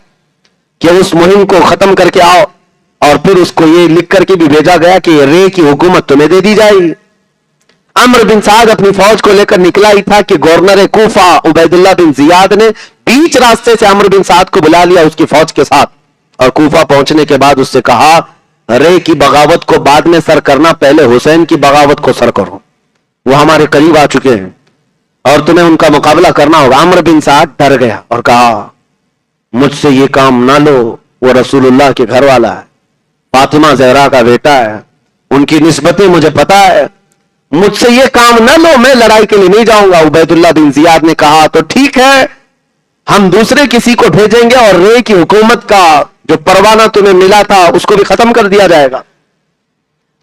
Speaker 1: کہ اس مہم کو ختم کر کے آؤ، اور پھر اس کو یہ لکھ کر کے بھی بھیجا گیا کہ رے کی حکومت تمہیں دے دی جائے گی. عمرو بن سعد اپنی فوج کو لے کر نکلا ہی تھا کہ گورنر کوفہ عبید اللہ بن زیاد نے بیچ راستے سے عمرو بن سعد کو بلا لیا اس کی فوج کے ساتھ، اور کوفہ پہنچنے کے بعد اس سے کہا رے کی بغاوت کو بعد میں سر کرنا، پہلے حسین کی بغاوت کو سر کرو، وہ ہمارے قریب آ چکے ہیں اور تمہیں ان کا مقابلہ کرنا ہوگا. عمرو بن سعد ڈر گیا اور کہا مجھ سے یہ کام نہ لو، وہ رسول اللہ کے گھر والا ہے، فاطمہ زہرا کا بیٹا ہے، ان کی نسبتیں مجھے پتا ہے، مجھ سے یہ کام نہ لو، میں لڑائی کے لیے نہیں جاؤں گا. عبید اللہ بن زیاد نے کہا تو ٹھیک ہے، ہم دوسرے کسی کو بھیجیں گے اور رے کی حکومت کا جو پروانہ تمہیں ملا تھا اس کو بھی ختم کر دیا جائے گا.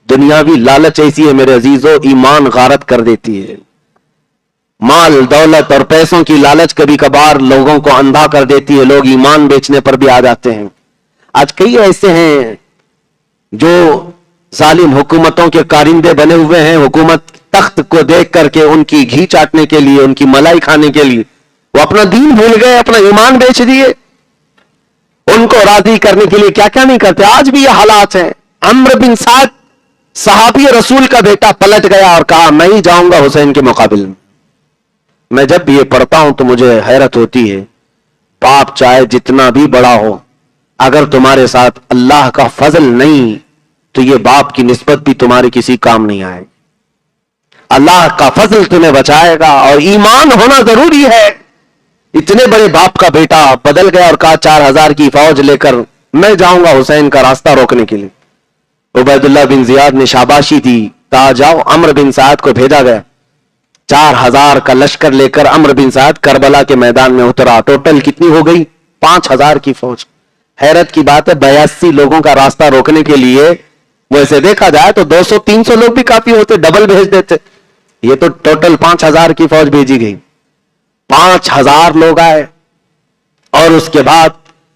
Speaker 1: دنیاوی لالچ ایسی ہے میرے عزیزو، ایمان غارت کر دیتی ہے. مال دولت اور پیسوں کی لالچ کبھی کبھار لوگوں کو اندھا کر دیتی ہے، لوگ ایمان بیچنے پر بھی آ جاتے ہیں. آج کئی ایسے ہیں جو ظالم حکومتوں کے کارندے بنے ہوئے ہیں، حکومت تخت کو دیکھ کر کے ان کی گھی چاٹنے کے لیے، ان کی ملائی کھانے کے لیے وہ اپنا دین بھول گئے، اپنا ایمان بیچ دیے. ان کو راضی کرنے کے لیے کیا کیا نہیں کرتے. آج بھی یہ حالات ہیں. عمرو بن سعد صحابی رسول کا بیٹا پلٹ گیا اور کہا میں ہی جاؤں گا حسین کے مقابل میں. میں جب بھی یہ پڑھتا ہوں تو مجھے حیرت ہوتی ہے، پاپ چاہے جتنا بھی بڑا ہو، اگر تمہارے ساتھ اللہ کا فضل نہیں تو یہ باپ کی نسبت بھی تمہارے کسی کام نہیں آئے. اللہ کا فضل تمہیں بچائے گا اور ایمان ہونا ضروری ہے. اتنے بڑے باپ کا بیٹا بدل گیا اور کہا 4000 کی فوج لے کر میں جاؤں گا حسین کا راستہ روکنے کے لیے. عبید اللہ بن زیاد نے شاباشی دی، کہا جاؤ. عمرو بن سعد کو بھیجا گیا، 4000 کا لشکر لے کر عمرو بن سعد کربلا کے میدان میں اترا. ٹوٹل کتنی ہو گئی؟ 5000 کی فوج. حیرت کی بات ہے 82 لوگوں کا راستہ روکنے کے لیے، ویسے دیکھا جائے تو 200-300 لوگ بھی کافی ہوتے، ڈبل بھیج دیتے. یہ تو ٹوٹل 5000 کی فوج بھیجی گئی. 5000 لوگ آئے اور اس کے بعد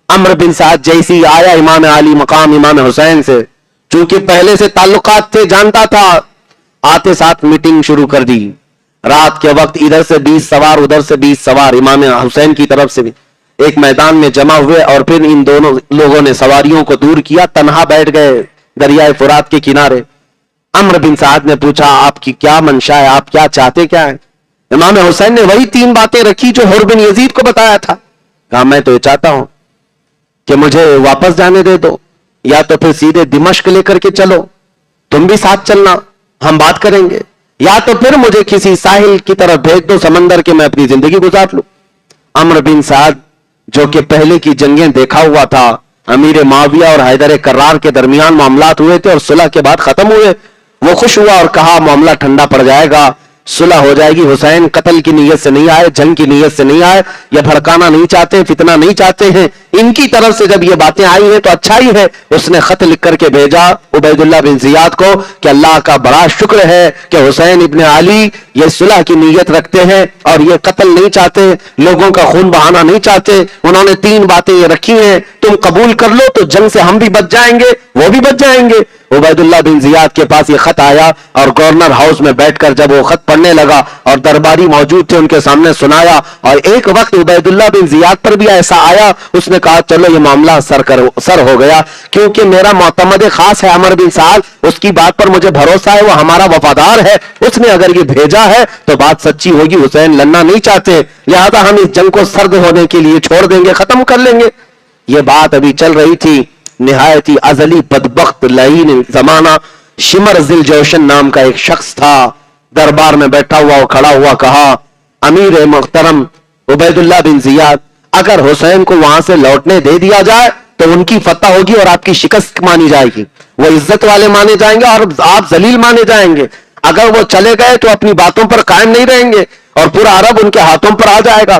Speaker 1: عمرو بن سعد جیسی آیا امام علی مقام امام حسین سے، چونکہ پہلے سے تعلقات تھے، جانتا تھا، آتے ساتھ میٹنگ شروع کر دی. رات کے وقت ادھر سے 20 سوار ادھر سے 20 سوار امام حسین کی طرف سے بھی ایک میدان میں جمع ہوئے، اور پھر ان دونوں لوگوں نے سواریوں کو دور کیا، تنہا بیٹھ گئے دریائے فرات کے کنارے. عمرو بن سعد نے پوچھا آپ کی کیا منشا ہے، آپ کیا چاہتے کیا ہیں؟ امام حسین نے وہی 3 باتیں رکھی جو حر بن یزید کو بتایا تھا. کہا میں تو یہ چاہتا ہوں کہ مجھے واپس جانے دے دو، یا تو پھر سیدھے دمشق لے کر کے چلو، تم بھی ساتھ چلنا، ہم بات کریں گے، یا تو پھر مجھے کسی ساحل کی طرف بھیج دو سمندر کے، میں اپنی زندگی گزار لوں. عمرو بن سعد جو کہ پہلے کی جنگیں دیکھا ہوا تھا، امیر معاویہ اور حیدر کرار کے درمیان معاملات ہوئے تھے اور صلح کے بعد ختم ہوئے، وہ خوش ہوا اور کہا معاملہ ٹھنڈا پڑ جائے گا، صلح ہو جائے گی. حسین قتل کی نیت سے نہیں آئے، جنگ کی نیت سے نہیں آئے، یا بھڑکانا نہیں چاہتے، فتنہ نہیں چاہتے ہیں. ان کی طرف سے جب یہ باتیں آئی ہیں تو اچھا ہی ہے. اس نے خط لکھ کر کے بھیجا عبید اللہ بن زیاد کو کہ اللہ کا بڑا شکر ہے کہ حسین ابن علی یہ صلح کی نیت رکھتے ہیں اور یہ قتل نہیں چاہتے، لوگوں کا خون بہانا نہیں چاہتے. انہوں نے 3 باتیں یہ رکھی ہیں، تم قبول کر لو تو جنگ سے ہم بھی بچ جائیں گے، وہ بھی بچ جائیں گے. عبید اللہ بن زیاد کے پاس یہ خط آیا اور گورنر ہاؤس میں بیٹھ کر جب وہ خط پڑھنے لگا اور درباری موجود تھے ان کے سامنے سنایا، اور ایک وقت عبید اللہ بن زیاد پر بھی ایسا آیا، اس نے کہا چلو یہ معاملہ سر ہو گیا، کیونکہ میرا معتمد خاص ہے عمرو بن سعد، اس کی بات پر مجھے بھروسہ ہے، وہ ہمارا وفادار ہے، اس نے اگر یہ بھیجا ہے تو بات سچی ہوگی، حسین لڑنا نہیں چاہتے، لہذا ہم اس جنگ کو سرد ہونے کے لیے چھوڑ دیں گے، ختم کر لیں گے. یہ بات ابھی چل رہی تھی. نہایت ہی ازلی بدبخت لعین زمانہ شمر ذل جوشن نام کا ایک شخص تھا، دربار میں بیٹھا ہوا اور کھڑا ہوا کہا امیر محترم عبید اللہ بن زیاد، اگر حسین کو وہاں سے لوٹنے دے دیا جائے تو ان کی فتح ہوگی اور آپ کی شکست مانی جائے گی، وہ عزت والے مانے جائیں گے اور آپ ذلیل مانے جائیں گے. اگر وہ چلے گئے تو اپنی باتوں پر قائم نہیں رہیں گے اور پورا عرب ان کے ہاتھوں پر آ جائے گا.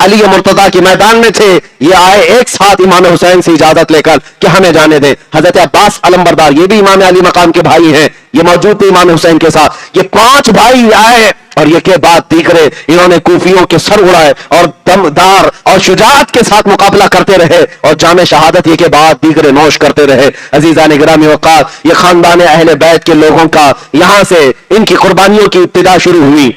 Speaker 1: علی مرتضی کے میدان میں تھے، یہ آئے ایک ساتھ امام حسین سے اجازت لے کر کہ ہمیں جانے دیں۔ حضرت عباس علمبردار یہ بھی امام علی مقام کے بھائی ہیں، یہ موجود تھے امام حسین کے ساتھ۔ یہ 5 بھائی آئے اور یہ کے بعد دیگرے انہوں نے کوفیوں کے سر اڑائے اور دمدار اور شجاعت کے ساتھ مقابلہ کرتے رہے اور جام شہادت یہ کے بعد دیگرے نوش کرتے رہے۔ عزیزان گرامی وقار، یہ خاندان اہل بیت کے لوگوں کا یہاں سے ان کی قربانیوں کی ابتدا شروع ہوئی۔